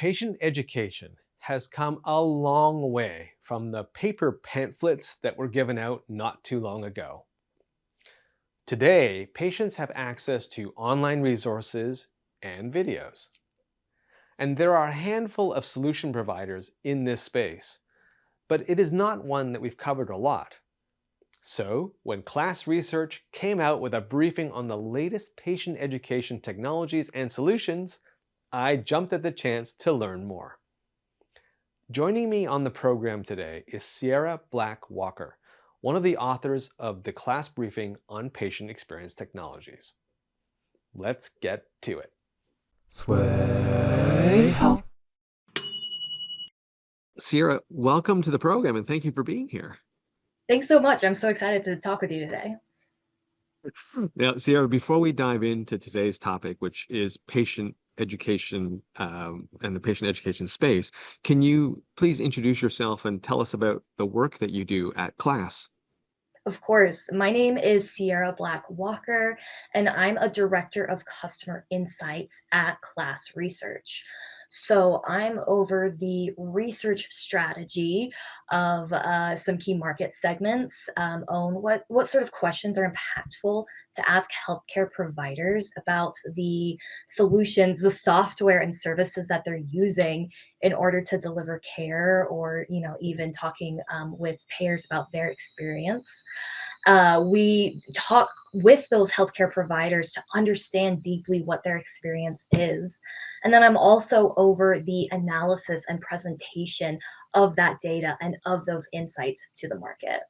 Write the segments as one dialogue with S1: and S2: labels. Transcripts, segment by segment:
S1: Patient education has come a long way from the paper pamphlets that were given out not too long ago. Today, patients have access to online resources and videos. And there are a handful of solution providers in this space, but it is not one that we've covered a lot. So, when KLAS Research came out with a briefing on the latest patient education technologies and solutions, I jumped at the chance to learn more. Joining me on the program today is Ciera Walker, one of the authors of the KLAS briefing on patient experience technologies. Let's get to it.
S2: Sway ho.
S1: Ciera, welcome to the program and thank you for being here.
S3: Thanks so much. I'm so excited to talk with you today.
S1: Now, Ciera, before we dive into today's topic, which is patient education and the patient education space, can you please introduce yourself and tell us about the work that you do at KLAS?
S3: Of course, my name is Ciera Walker, and I'm a director of customer insights at KLAS Research. So I'm over the research strategy of some key market segments, on what sort of questions are impactful to ask healthcare providers about the solutions, the software and services that they're using in order to deliver care, or even talking with payers about their experience. We talk with those healthcare providers to understand deeply what their experience is. And then I'm also over the analysis and presentation of that data and of those insights to the market.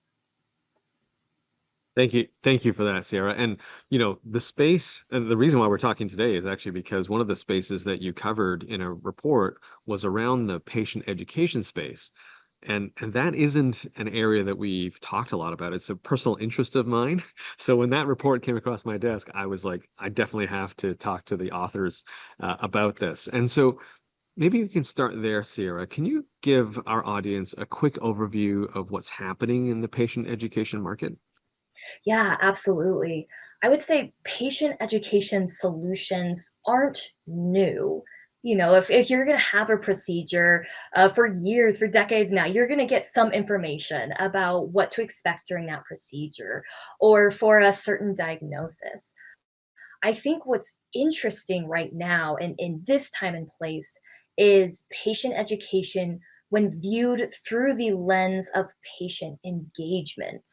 S1: Thank you for that, Ciera. And the space, and the reason why we're talking today is actually because one of the spaces that you covered in a report was around the patient education space. And that isn't an area that we've talked a lot about. It's a personal interest of mine. So when that report came across my desk, I was like, I definitely have to talk to the authors about this. And so maybe we can start there, Ciera. Can you give our audience a quick overview of what's happening in the patient education market?
S3: Yeah, absolutely. I would say patient education solutions aren't new. If you're going to have a procedure for years, for decades now, you're going to get some information about what to expect during that procedure or for a certain diagnosis. I think what's interesting right now and in this time and place is patient education when viewed through the lens of patient engagement,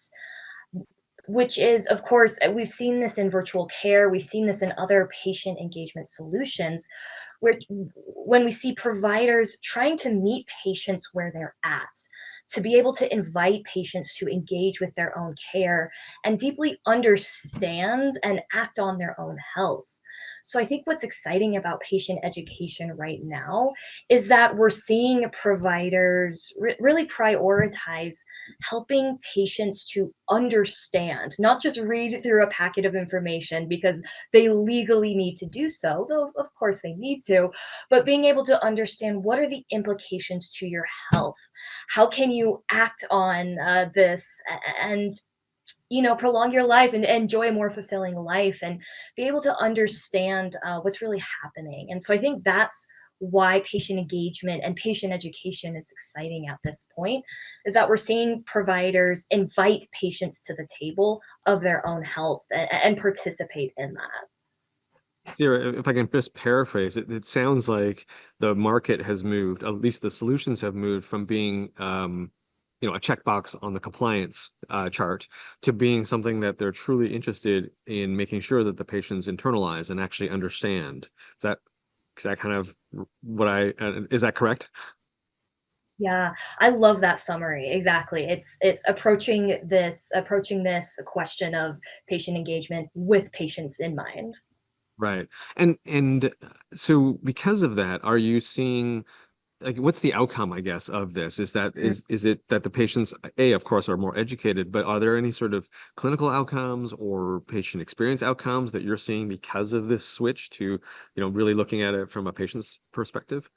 S3: which is, of course, we've seen this in virtual care, we've seen this in other patient engagement solutions, where when we see providers trying to meet patients where they're at, to be able to invite patients to engage with their own care and deeply understand and act on their own health. So I think what's exciting about patient education right now is that we're seeing providers really prioritize helping patients to understand, not just read through a packet of information because they legally need to do so, though of course they need to, but being able to understand what are the implications to your health. How can you act on this and prolong your life and enjoy a more fulfilling life and be able to understand what's really happening. And so I think that's why patient engagement and patient education is exciting at this point, is that we're seeing providers invite patients to the table of their own health and participate in that.
S1: Ciera, if I can just paraphrase it, it sounds like the market has moved, at least the solutions have moved from being a checkbox on the compliance chart to being something that they're truly interested in making sure that the patients internalize and actually understand. Is that kind of is that correct?
S3: Yeah, I love that summary. Exactly. It's approaching this question of patient engagement with patients in mind.
S1: Right. And so because of that, are you seeing, like, what's the outcome, I guess, of this? Is it that the patients, of course, are more educated, but are there any sort of clinical outcomes or patient experience outcomes that you're seeing because of this switch to, really looking at it from a patient's perspective?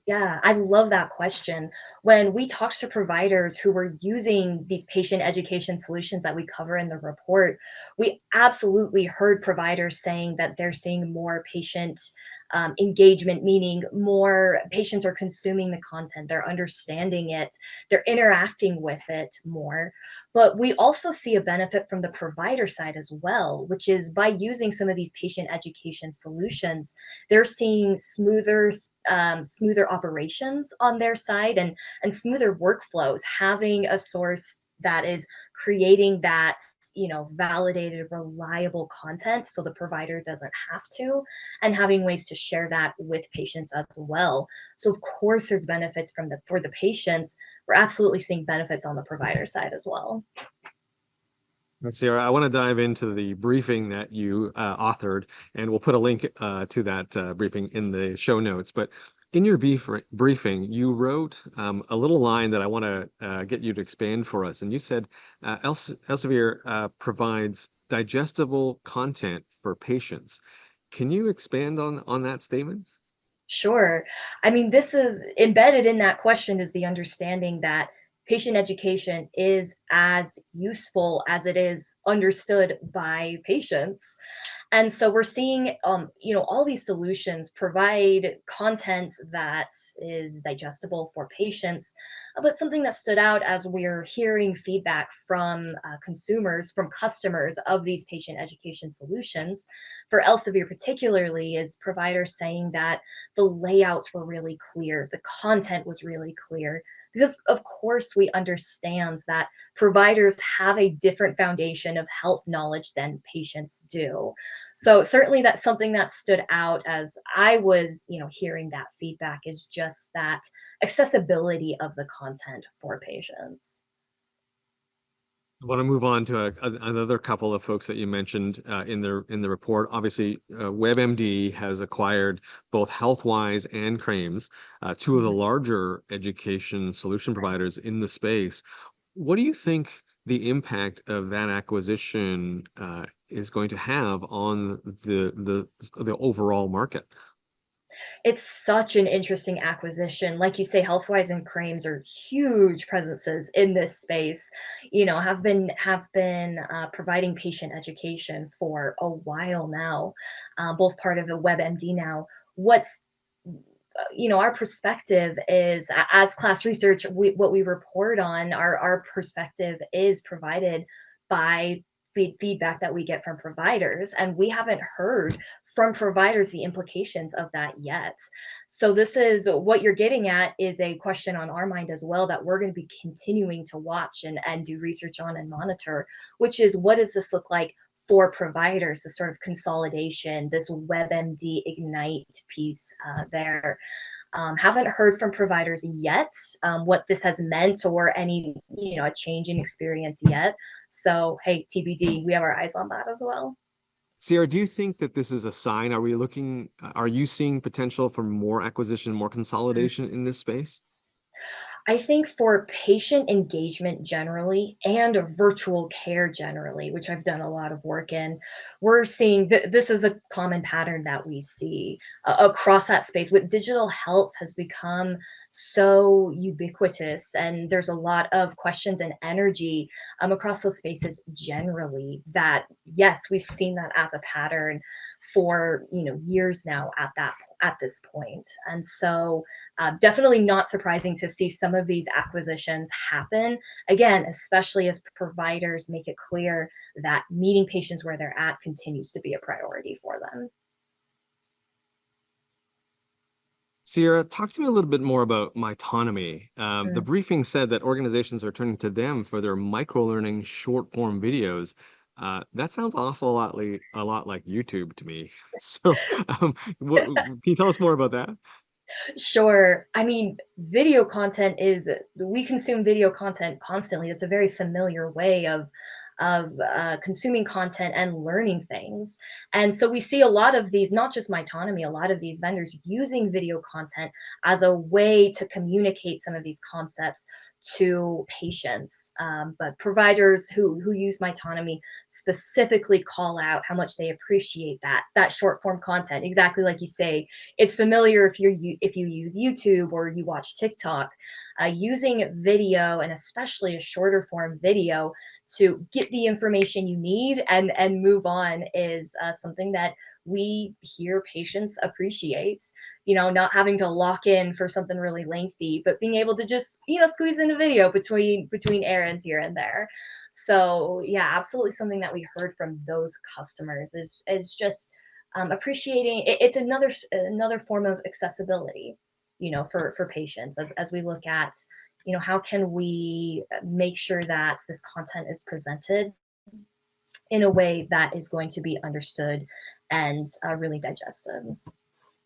S3: Yeah, I love that question. When we talked to providers who were using these patient education solutions that we cover in the report, we absolutely heard providers saying that they're seeing more patient engagement, meaning more patients are consuming the content, they're understanding it, they're interacting with it more. But we also see a benefit from the provider side as well, which is by using some of these patient education solutions, they're seeing smoother operations on their side and smoother workflows, having a source that is creating that validated reliable content so the provider doesn't have to, and having ways to share that with patients as well. So of course there's benefits from the for the patients. We're absolutely seeing benefits on the provider side as well.
S1: Ciera, I want to dive into the briefing that you authored, and we'll put a link to that briefing in the show notes. But in your briefing, you wrote a little line that I want to get you to expand for us. And you said Elsevier provides digestible content for patients. Can you expand on that statement?
S3: Sure. I mean, this is embedded in that question is the understanding that patient education is as useful as it is understood by patients. And so we're seeing, all these solutions provide content that is digestible for patients. But something that stood out as we're hearing feedback from consumers, from customers of these patient education solutions, for Elsevier particularly, is providers saying that the layouts were really clear, the content was really clear, because of course we understand that providers have a different foundation of health knowledge than patients do. So certainly that's something that stood out as I was, hearing that feedback, is just that accessibility of the content for patients.
S1: I want to move on to another couple of folks that you mentioned in the report. Obviously, WebMD has acquired both HealthWise and Crames, two of the
S3: Mhm.
S1: larger education solution providers in the space. What do you think the impact of that acquisition is going to have on the overall market?
S3: It's such an interesting acquisition. Like you say, Healthwise and Crames are huge presences in this space. Have been providing patient education for a while now, both part of the WebMD now. What's our perspective is, as KLAS Research, what we report on, our perspective is provided by feedback that we get from providers, and we haven't heard from providers the implications of that yet. So this is what you're getting at, is a question on our mind as well that we're going to be continuing to watch and do research on and monitor, which is, what does this look like for providers, the sort of consolidation, this WebMD Ignite piece there. Haven't heard from providers yet what this has meant, or any, a change in experience yet. So, hey, TBD, we have our eyes on that as well.
S1: Sierra, do you think that this is a sign? Are you seeing potential for more acquisition, more consolidation in this space?
S3: I think for patient engagement generally and virtual care generally, which I've done a lot of work in, we're seeing this is a common pattern that we see across that space. With digital health has become so ubiquitous, and there's a lot of questions and energy across those spaces generally, that yes, we've seen that as a pattern for years now at this point. And so definitely not surprising to see some of these acquisitions happen. Again, especially as providers make it clear that meeting patients where they're at continues to be a priority for them.
S1: Sierra, talk to me a little bit more about Mytonomy. The
S3: Mm.
S1: briefing said that organizations are turning to them for their microlearning short form videos. That sounds awful a lot like YouTube to me. So, can you tell us more about that?
S3: Sure. I mean, we consume video content constantly. It's a very familiar way of consuming content and learning things. And so we see a lot of these, not just Mitonomy, a lot of these vendors using video content as a way to communicate some of these concepts to patients. But providers who use Mitonomy specifically call out how much they appreciate that short form content. Exactly like you say, it's familiar if you use YouTube or you watch TikTok. Using video, and especially a shorter form video, to get the information you need and move on is something that we hear patients appreciate. Not having to lock in for something really lengthy, but being able to just squeeze in a video between errands here and there. So yeah, absolutely something that we heard from those customers is just appreciating it. It's another form of accessibility, for patients, as we look at, how can we make sure that this content is presented in a way that is going to be understood and really digested.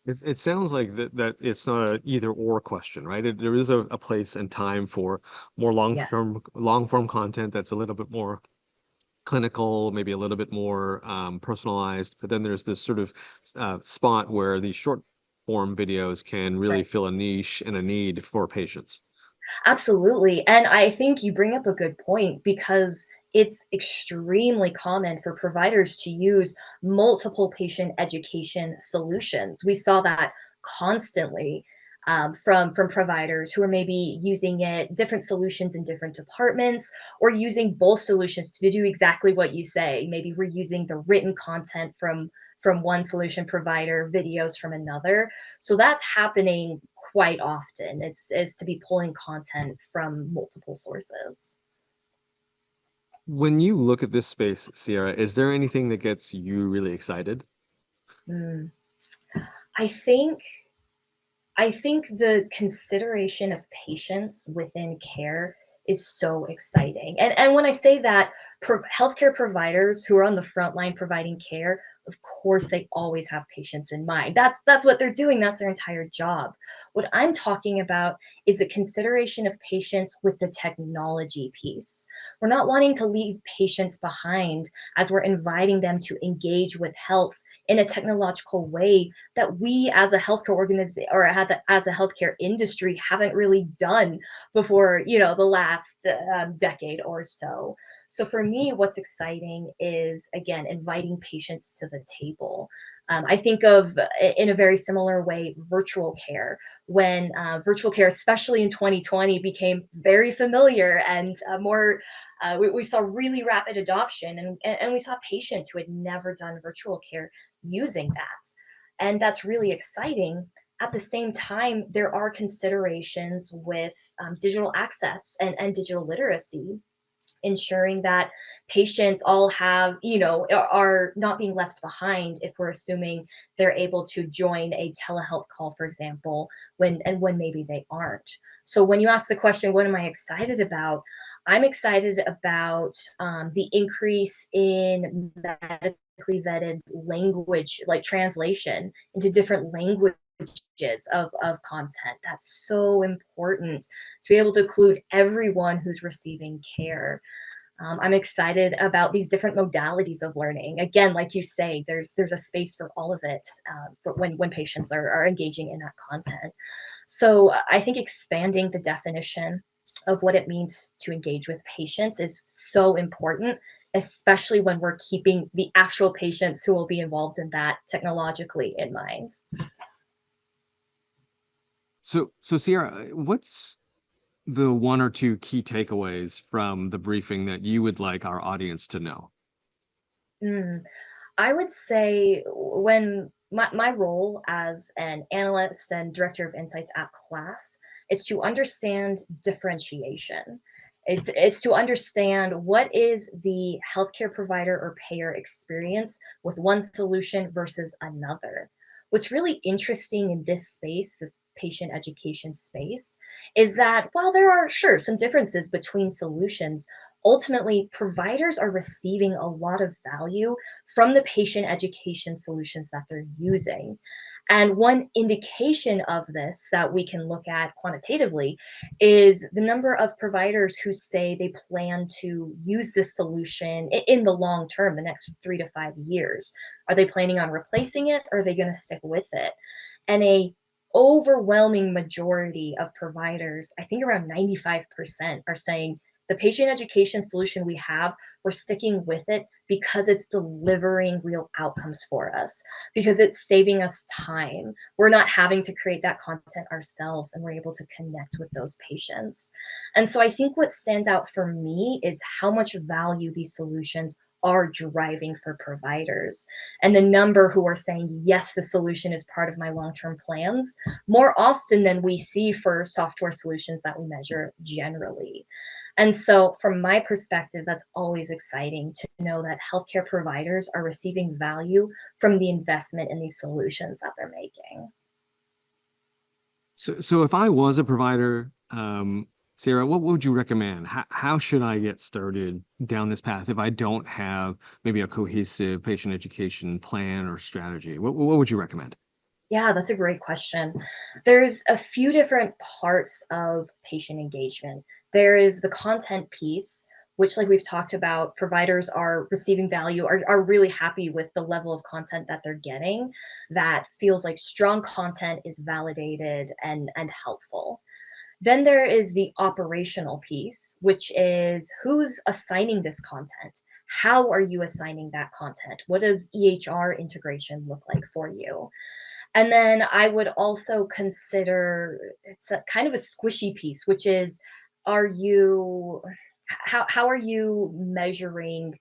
S1: It sounds like that it's not a either or question, right? There is a place and time for more
S3: Yeah.
S1: long form content that's a little bit more clinical, maybe a little bit more personalized. But then there's this sort of spot where these short form videos can really
S3: Right.
S1: fill a niche and a need for patients.
S3: Absolutely. And I think you bring up a good point, because it's extremely common for providers to use multiple patient education solutions. We saw that constantly, from providers who are maybe using different solutions in different departments, or using both solutions to do exactly what you say. Maybe we're using the written content from one solution provider, videos from another. So that's happening quite often. It's to be pulling content from multiple sources.
S1: When you look at this space, Sierra, is there anything that gets you really excited?
S3: Mm. I think I think the consideration of patients within care is so exciting. And when I say that, healthcare providers who are on the front line providing care, of course, they always have patients in mind. That's what they're doing. That's their entire job. What I'm talking about is the consideration of patients with the technology piece. We're not wanting to leave patients behind, as we're inviting them to engage with health in a technological way that we as a healthcare organization, or as a healthcare industry, haven't really done before, the last decade or so. So for me, what's exciting is, again, inviting patients to the table. I think of, in a very similar way, virtual care. When virtual care, especially in 2020, became very familiar and we saw really rapid adoption, and we saw patients who had never done virtual care using that. And that's really exciting. At the same time, there are considerations with digital access and digital literacy, ensuring that patients all have, are not being left behind, if we're assuming they're able to join a telehealth call, for example, when maybe they aren't. So when you ask the question, what am I excited about? I'm excited about the increase in medically vetted language, like translation into different languages of content. That's so important to be able to include everyone who's receiving care. I'm excited about these different modalities of learning. Again, like you say, there's a space for all of it, for when patients are engaging in that content. So I think expanding the definition of what it means to engage with patients is so important, especially when we're keeping the actual patients who will be involved in that technologically in mind.
S1: So Sierra, what's the one or two key takeaways from the briefing that you would like our audience to know?
S3: Mm. I would say, when my role as an analyst and director of insights at KLAS is to understand differentiation. It's to understand what is the healthcare provider or payer experience with one solution versus another. What's really interesting in this space, this patient education space, is that while there are, sure, some differences between solutions, ultimately providers are receiving a lot of value from the patient education solutions that they're using. And one indication of this that we can look at quantitatively is the number of providers who say they plan to use this solution in the long term, the next 3 to 5 years. Are they planning on replacing it, or are they going to stick with it? And a overwhelming majority of providers, I think around 95%, are saying the patient education solution we have, we're sticking with it because it's delivering real outcomes for us, because it's saving us time. We're not having to create that content ourselves, and we're able to connect with those patients. And so I think what stands out for me is how much value these solutions are driving for providers, and the number who are saying, yes, the solution is part of my long-term plans, more often than we see for software solutions that we measure generally. And so, from my perspective, that's always exciting to know that healthcare providers are receiving value from the investment in these solutions that they're making.
S2: So if I was a provider, Ciera, what would you recommend? How should I get started down this path if I don't have maybe a cohesive patient education plan or strategy? What would you recommend?
S3: Yeah, that's a great question. There's a few different parts of patient engagement. There is the content piece, which, like we've talked about, providers are receiving value, are really happy with the level of content that they're getting, that feels like strong content is validated and helpful. Then there is the operational piece, which is who's assigning this content? How are you assigning that content? What does EHR integration look like for you? And then I would also consider, it's a kind of a squishy piece, which is, are you how are you measuring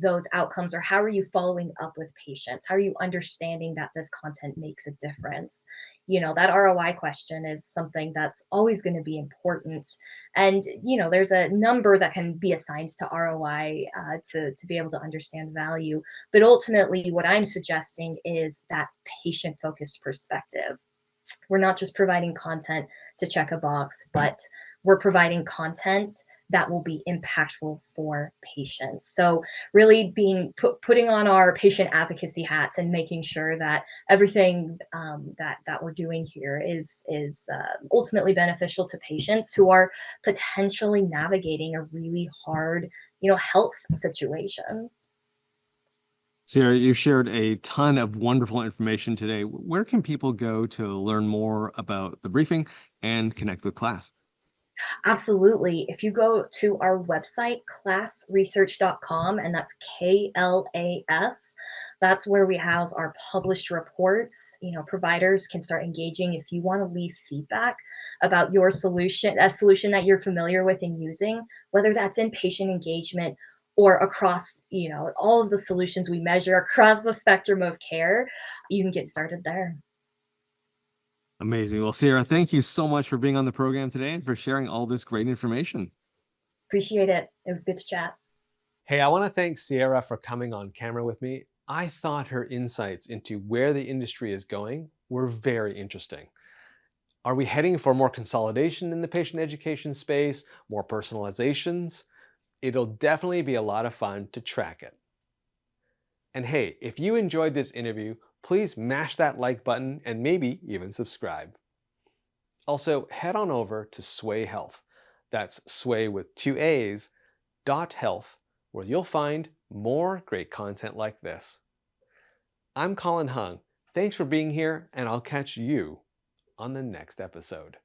S3: those outcomes, or how are you following up with patients? How are you understanding that this content makes a difference? That ROI question is something that's always going to be important. And there's a number that can be assigned to ROI to be able to understand value. But ultimately, what I'm suggesting is that patient focused perspective. We're not just providing content to check a box, but we're providing content that will be impactful for patients. So really putting on our patient advocacy hats and making sure that everything that we're doing here is ultimately beneficial to patients who are potentially navigating a really hard health situation.
S2: Ciera, you shared a ton of wonderful information today. Where can people go to learn more about the briefing and connect with KLAS?
S3: Absolutely. If you go to our website, classresearch.com, and that's KLAS, that's where we house our published reports. Providers can start engaging if you want to leave feedback about your solution, a solution that you're familiar with and using, whether that's in patient engagement or across, all of the solutions we measure across the spectrum of care. You can get started there.
S2: Amazing. Well, Ciera, thank you so much for being on the program today and for sharing all this great information.
S3: Appreciate it. It was good to chat.
S1: Hey, I want to thank Ciera for coming on camera with me. I thought her insights into where the industry is going were very interesting. Are we heading for more consolidation in the patient education space, more personalizations? It'll definitely be a lot of fun to track it. And hey, if you enjoyed this interview, please mash that like button and maybe even subscribe. Also, head on over to Sway Health. That's Sway with 2 A's, .health, where you'll find more great content like this. I'm Colin Hung. Thanks for being here, and I'll catch you on the next episode.